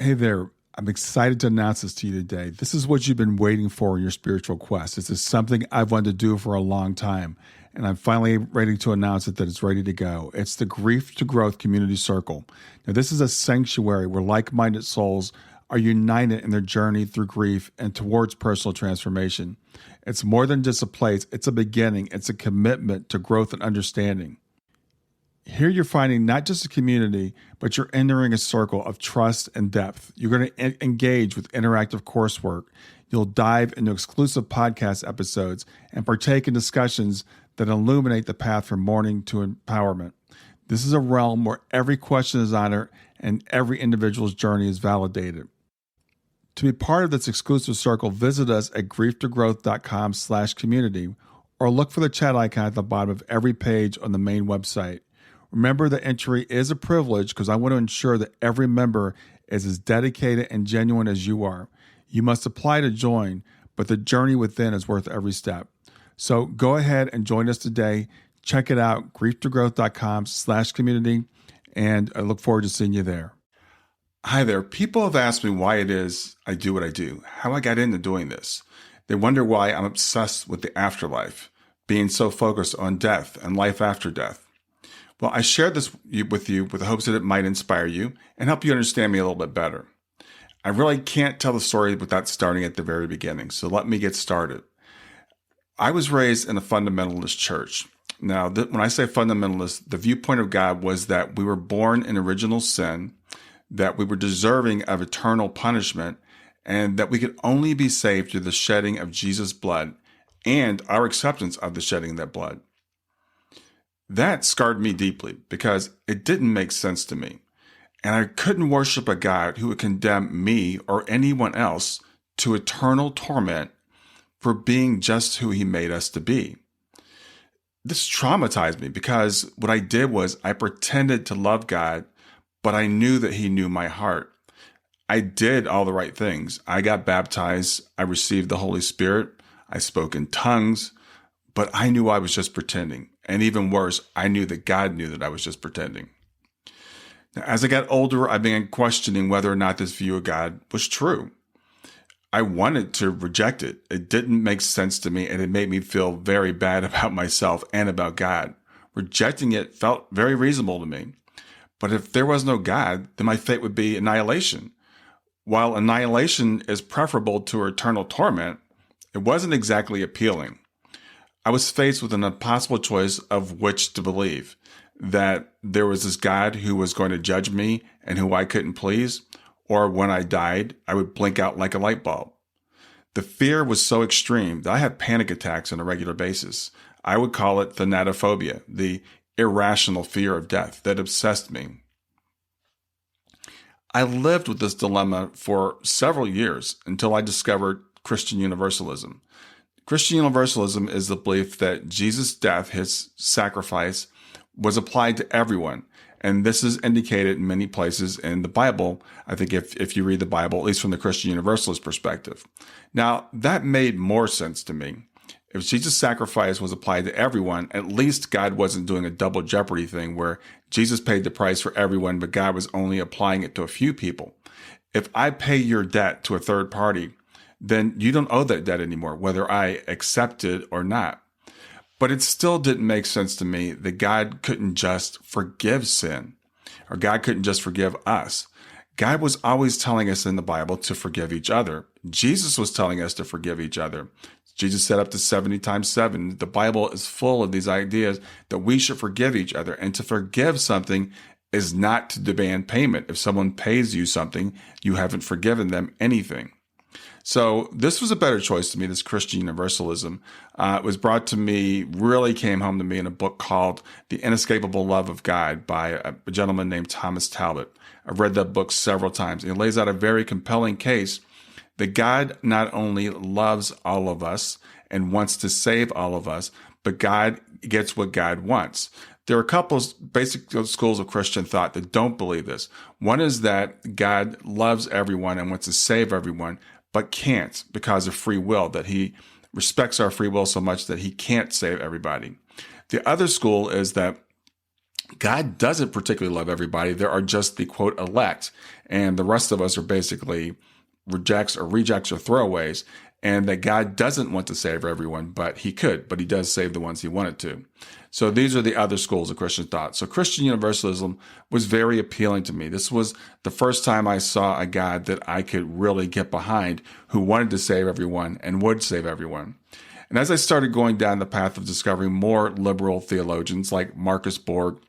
Hey there. I'm excited to announce this to you today. This is what you've been waiting for in your spiritual quest. This is something I've wanted to do for a long time, and I'm finally ready to announce it that it's ready to go. It's the Grief to Growth Community Circle. Now, this is a sanctuary where like-minded souls are united in their journey through grief and towards personal transformation. It's more than just a place. It's a beginning. It's a commitment to growth and understanding. Here you're finding not just a community, but you're entering a circle of trust and depth. You're going to engage with interactive coursework. You'll dive into exclusive podcast episodes and partake in discussions that illuminate the path from mourning to empowerment. This is a realm where every question is honored and every individual's journey is validated. To be part of this exclusive circle, visit us at grieftogrowth.com/community or look for the chat icon at the bottom of every page on the main website. Remember that entry is a privilege because I want to ensure that every member is as dedicated and genuine as you are. You must apply to join, but the journey within is worth every step. So go ahead and join us today. Check it out, grieftogrowth.com/community, and I look forward to seeing you there. Hi there. People have asked me why it is I do what I do, how I got into doing this. They wonder why I'm obsessed with the afterlife, being so focused on death and life after death. Well, I shared this with you with the hopes that it might inspire you and help you understand me a little bit better. I really can't tell the story without starting at the very beginning, so let me get started. I was raised in a fundamentalist church. Now, when I say fundamentalist, the viewpoint of God was that we were born in original sin, that we were deserving of eternal punishment, and that we could only be saved through the shedding of Jesus' blood and our acceptance of the shedding of that blood. That scarred me deeply because it didn't make sense to me. And I couldn't worship a God who would condemn me or anyone else to eternal torment for being just who he made us to be. This traumatized me because what I did was I pretended to love God, but I knew that he knew my heart. I did all the right things. I got baptized. I received the Holy Spirit. I spoke in tongues, but I knew I was just pretending. And even worse, I knew that God knew that I was just pretending. Now, as I got older, I began questioning whether or not this view of God was true. I wanted to reject it. It didn't make sense to me, and it made me feel very bad about myself and about God. Rejecting it felt very reasonable to me. But if there was no God, then my fate would be annihilation. While annihilation is preferable to eternal torment, it wasn't exactly appealing. I was faced with an impossible choice of which to believe, that there was this God who was going to judge me and who I couldn't please, or when I died, I would blink out like a light bulb. The fear was so extreme that I had panic attacks on a regular basis. I would call it thanatophobia, the irrational fear of death that obsessed me. I lived with this dilemma for several years until I discovered Christian Universalism. Christian Universalism is the belief that Jesus' death, his sacrifice, was applied to everyone. And this is indicated in many places in the Bible. I think if you read the Bible, at least from the Christian Universalist perspective. Now, that made more sense to me. If Jesus' sacrifice was applied to everyone, at least God wasn't doing a double jeopardy thing where Jesus paid the price for everyone, but God was only applying it to a few people. If I pay your debt to a third party, then you don't owe that debt anymore, whether I accept it or not. But it still didn't make sense to me that God couldn't just forgive sin, or God couldn't just forgive us. God was always telling us in the Bible to forgive each other. Jesus was telling us to forgive each other. Jesus said up to 70 times 7. The Bible is full of these ideas that we should forgive each other. And to forgive something is not to demand payment. If someone pays you something, you haven't forgiven them anything. So this was a better choice to me, this Christian Universalism. It was brought to me, really came home to me in a book called The Inescapable Love of God by a gentleman named Thomas Talbot. I've read that book several times. It lays out a very compelling case that God not only loves all of us and wants to save all of us, but God gets what God wants. There are a couple of basic schools of Christian thought that don't believe this. One is that God loves everyone and wants to save everyone, but can't because of free will, that he respects our free will so much that he can't save everybody. The other school is that God doesn't particularly love everybody. There are just the quote elect, and the rest of us are basically rejects or throwaways, and that God doesn't want to save everyone, but he could, but he does save the ones he wanted to. So these are the other schools of Christian thought. So Christian universalism was very appealing to me. This was the first time I saw a God that I could really get behind, who wanted to save everyone and would save everyone. And as I started going down the path of discovering more liberal theologians like Marcus Borg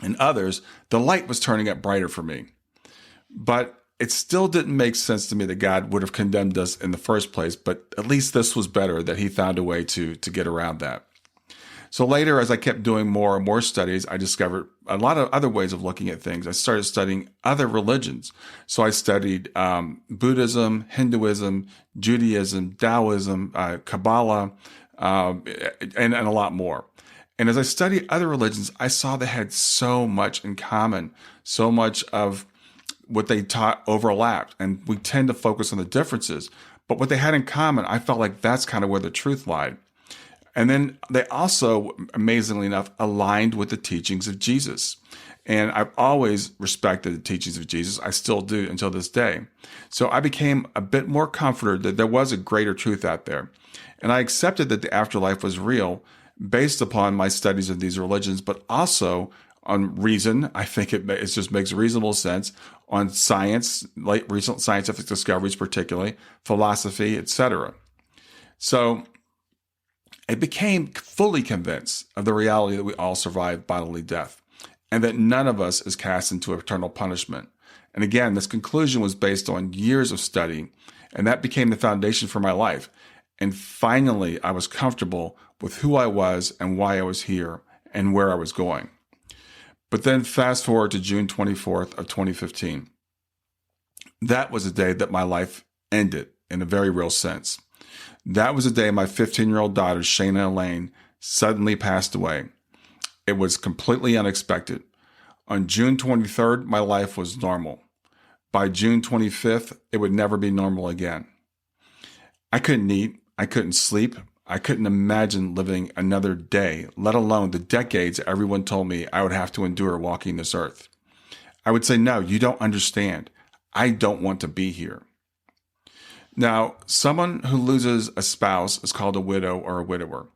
and others, the light was turning up brighter for me. But it still didn't make sense to me that God would have condemned us in the first place, but at least this was better, that he found a way to get around that. So later, as I kept doing more and more studies, I discovered a lot of other ways of looking at things. I started studying other religions. So I studied Buddhism, Hinduism, Judaism, Taoism, Kabbalah, and a lot more. And as I studied other religions, I saw they had so much in common, so much of what they taught overlapped, and we tend to focus on the differences. But what they had in common, I felt like that's kind of where the truth lied. And then they also, amazingly enough, aligned with the teachings of Jesus. And I've always respected the teachings of Jesus. I still do until this day. So I became a bit more comforted that there was a greater truth out there. And I accepted that the afterlife was real based upon my studies of these religions, but also on reason. I think it just makes reasonable sense, on science, like recent scientific discoveries, particularly philosophy, etc. So I became fully convinced of the reality that we all survive bodily death, and that none of us is cast into eternal punishment. And again, this conclusion was based on years of study, and that became the foundation for my life. And finally, I was comfortable with who I was and why I was here and where I was going. But then fast forward to June 24th of 2015. That was the day that my life ended in a very real sense. That was the day my 15-year-old daughter, Shayna Elaine, suddenly passed away. It was completely unexpected. On June 23rd, my life was normal. By June 25th, it would never be normal again. I couldn't eat. I couldn't sleep. I couldn't imagine living another day, let alone the decades everyone told me I would have to endure walking this earth. I would say, no, you don't understand. I don't want to be here. Now, someone who loses a spouse is called a widow or a widower.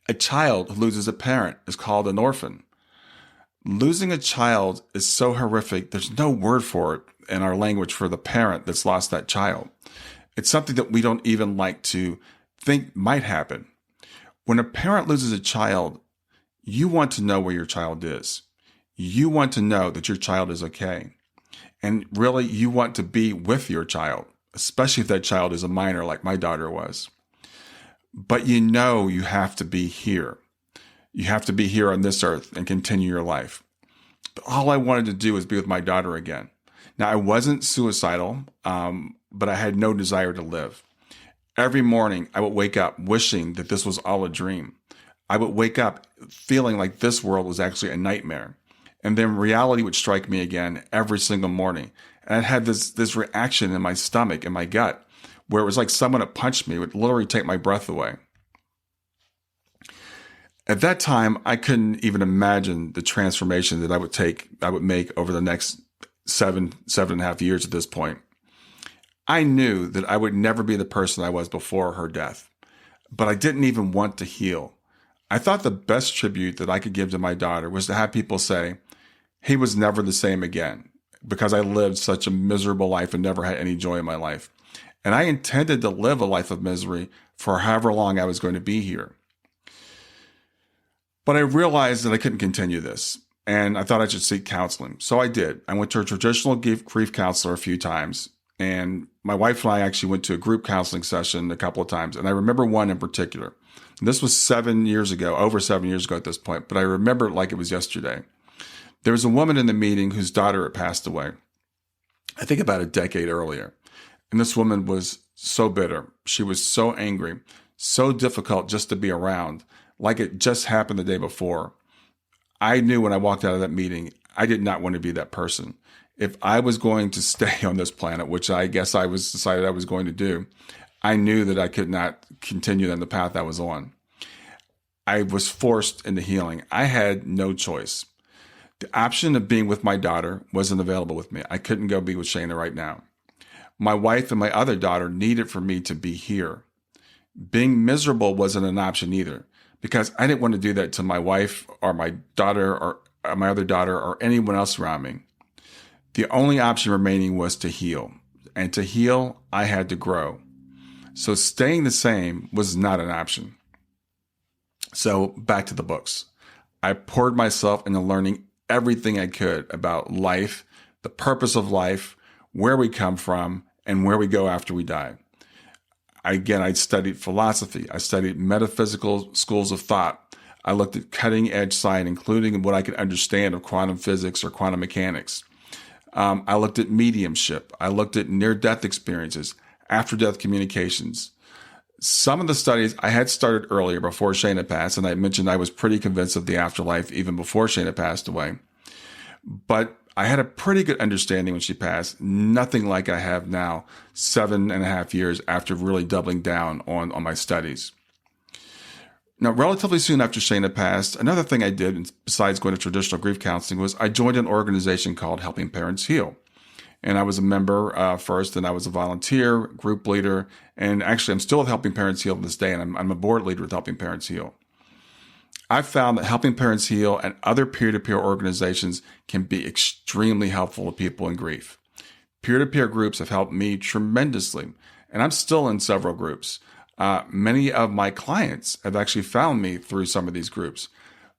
A child who loses a parent is called an orphan. Losing a child is so horrific, there's no word for it in our language for the parent that's lost that child. It's something that we don't even like to think might happen. When a parent loses a child, you want to know where your child is. You want to know that your child is okay. And really, you want to be with your child, especially if that child is a minor like my daughter was. But you know you have to be here. You have to be here on this earth and continue your life. But all I wanted to do was be with my daughter again. Now, I wasn't suicidal, but I had no desire to live. Every morning, I would wake up wishing that this was all a dream. I would wake up feeling like this world was actually a nightmare. And then reality would strike me again every single morning. And I had this reaction in my stomach, in my gut, where it was like someone had punched me. It would literally take my breath away. At that time, I couldn't even imagine the transformation that I would make over the next seven and a half years at this point. I knew that I would never be the person I was before her death, but I didn't even want to heal. I thought the best tribute that I could give to my daughter was to have people say, he was never the same again, because I lived such a miserable life and never had any joy in my life. And I intended to live a life of misery for however long I was going to be here. But I realized that I couldn't continue this, and I thought I should seek counseling. So I did. I went to a traditional grief counselor a few times, and my wife and I actually went to a group counseling session a couple of times. And I remember one in particular. And this was 7 years ago, over 7 years ago at this point, but I remember it like it was yesterday. There was a woman in the meeting whose daughter had passed away, I think about a decade earlier. And this woman was so bitter. She was so angry, so difficult just to be around, like it just happened the day before. I knew when I walked out of that meeting, I did not want to be that person. If I was going to stay on this planet, which I guess I was decided I was going to do, I knew that I could not continue on the path I was on. I was forced into healing. I had no choice. The option of being with my daughter wasn't available with me. I couldn't go be with Shayna right now. My wife and my other daughter needed for me to be here. Being miserable wasn't an option either, because I didn't want to do that to my wife or my daughter or my other daughter or anyone else around me. The only option remaining was to heal. And to heal, I had to grow. So staying the same was not an option. So back to the books. I poured myself into learning everything I could about life, the purpose of life, where we come from, and where we go after we die. I studied philosophy. I studied metaphysical schools of thought. I looked at cutting edge science, including what I could understand of quantum physics or quantum mechanics. I looked at mediumship. I looked at near-death experiences, after-death communications. Some of the studies I had started earlier before Shayna passed, and I mentioned I was pretty convinced of the afterlife even before Shayna passed away. But I had a pretty good understanding when she passed, nothing like I have now, 7.5 years after really doubling down on my studies. Now, relatively soon after Shayna passed, another thing I did, besides going to traditional grief counseling, was I joined an organization called Helping Parents Heal. And I was a member first, and I was a volunteer, group leader, and actually I'm still with Helping Parents Heal to this day, and I'm a board leader with Helping Parents Heal. I've found that Helping Parents Heal and other peer-to-peer organizations can be extremely helpful to people in grief. Peer-to-peer groups have helped me tremendously, and I'm still in several groups. Many of my clients have actually found me through some of these groups.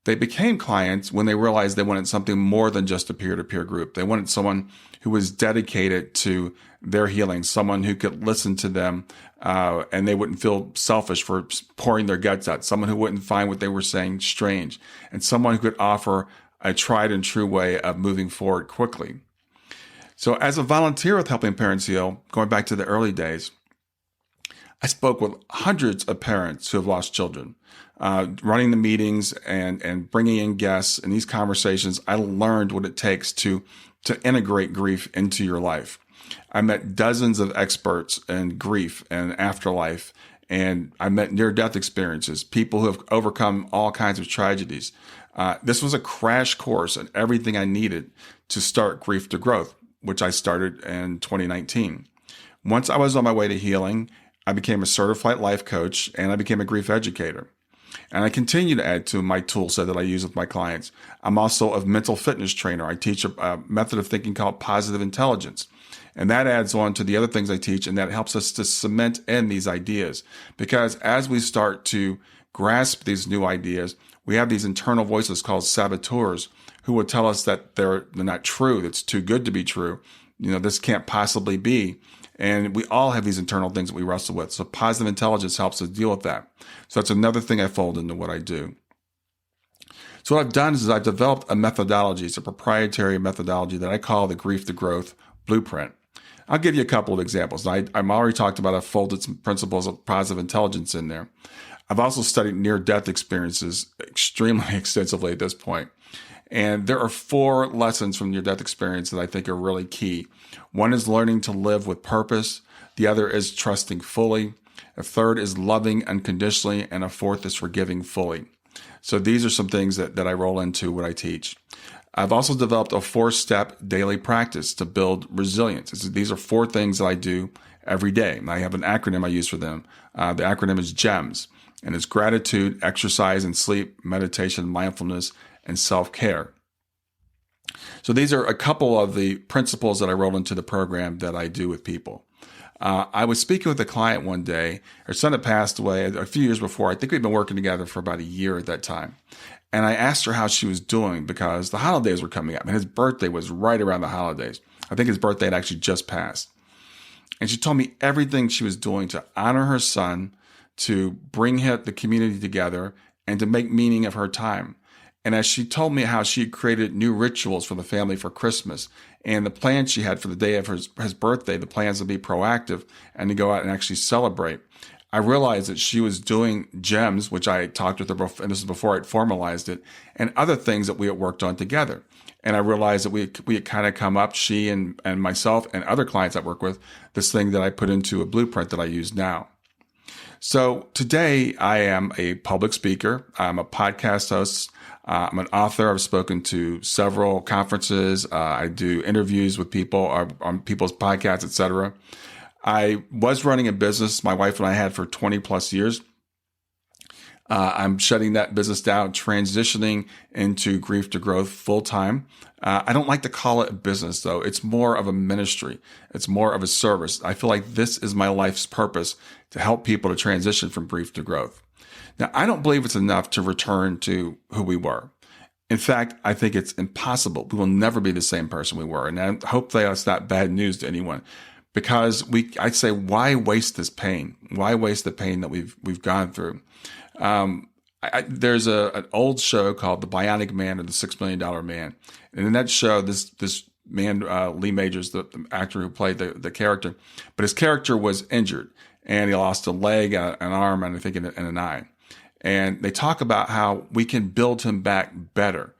They became clients when they realized they wanted something more than just a peer-to-peer group. They wanted someone who was dedicated to their healing, someone who could listen to them and they wouldn't feel selfish for pouring their guts out, someone who wouldn't find what they were saying strange, and someone who could offer a tried and true way of moving forward quickly. So as a volunteer with Helping Parents Heal, going back to the early days, I spoke with hundreds of parents who have lost children. Running the meetings and bringing in guests in these conversations, I learned what it takes to integrate grief into your life. I met dozens of experts in grief and afterlife, and I met near-death experiences, people who have overcome all kinds of tragedies. This was a crash course in everything I needed to start Grief to Growth, which I started in 2019. Once I was on my way to healing, I became a certified life coach and I became a grief educator. And I continue to add to my tool set that I use with my clients. I'm also a mental fitness trainer. I teach a method of thinking called positive intelligence. And that adds on to the other things I teach, and that helps us to cement in these ideas. Because as we start to grasp these new ideas, we have these internal voices called saboteurs who will tell us that they're not true. It's too good to be true. This can't possibly be. And we all have these internal things that we wrestle with. So positive intelligence helps us deal with that. So that's another thing I fold into what I do. So what I've done is I've developed a methodology. It's a proprietary methodology that I call the Grief to Growth Blueprint. I'll give you a couple of examples. I'm already talked about, I've folded some principles of positive intelligence in there. I've also studied near-death experiences extremely extensively at this point. And there are 4 lessons from near-death experience that I think are really key. One is learning to live with purpose. The other is trusting fully. A third is loving unconditionally. And a fourth is forgiving fully. So these are some things that I roll into what I teach. I've also developed a 4-step daily practice to build resilience. These are 4 things that I do every day. I have an acronym I use for them. The acronym is GEMS, and it's gratitude, exercise and sleep, meditation, mindfulness, and self-care. So these are a couple of the principles that I roll into the program that I do with people. I was speaking with a client one day. Her son had passed away a few years before. I think we'd been working together for about a year at that time. And I asked her how she was doing because the holidays were coming up and his birthday was right around the holidays. I think his birthday had actually just passed. And she told me everything she was doing to honor her son, to bring the community together, and to make meaning of her time. And as she told me how she created new rituals for the family for Christmas and the plans she had for the day of his birthday, the plans to be proactive and to go out and actually celebrate, I realized that she was doing GEMS, which I talked with her, and this is before I'd formalized it, and other things that we had worked on together. And I realized that we had kind of come up, she and myself and other clients I work with, this thing that I put into a blueprint that I use now. So today I am a public speaker. I'm a podcast host. I'm an author. I've spoken to several conferences. I do interviews with people on people's podcasts, etc. I was running a business my wife and I had for 20 plus years. I'm shutting that business down, transitioning into Grief to Growth full time. I don't like to call it a business though. It's more of a ministry. It's more of a service. I feel like this is my life's purpose, to help people to transition from grief to growth. Now, I don't believe it's enough to return to who we were. In fact, I think it's impossible. We will never be the same person we were. And I hope that's not bad news to anyone, because I'd say, why waste this pain? Why waste the pain that we've gone through? There's an old show called The Bionic Man or The $6 Million Man. And in that show, this man, Lee Majors, the actor who played the character, but his character was injured and he lost a leg, an arm, and I think an eye. And they talk about how we can build him back better,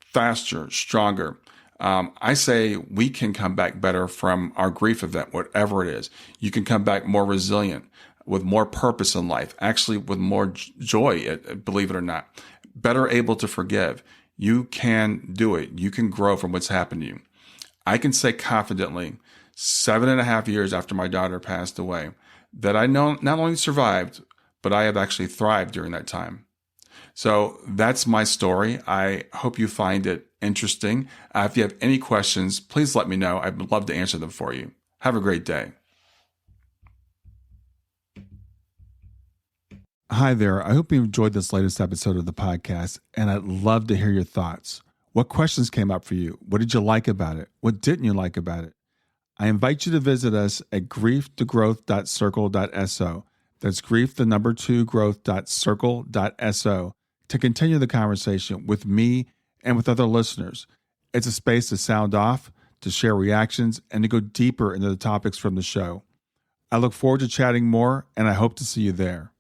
faster, stronger. I say we can come back better from our grief event, whatever it is. You can come back more resilient, with more purpose in life, actually with more joy, believe it or not, better able to forgive. You can do it. You can grow from what's happened to you. I can say confidently, 7.5 years after my daughter passed away, that I not only survived, but I have actually thrived during that time. So that's my story. I hope you find it interesting. If you have any questions, please let me know. I'd love to answer them for you. Have a great day. Hi there. I hope you enjoyed this latest episode of the podcast, and I'd love to hear your thoughts. What questions came up for you? What did you like about it? What didn't you like about it? I invite you to visit us at grieftogrowth.circle.so. That's growth2growth.circle.so to continue the conversation with me and with other listeners. It's a space to sound off, to share reactions, and to go deeper into the topics from the show. I look forward to chatting more, and I hope to see you there.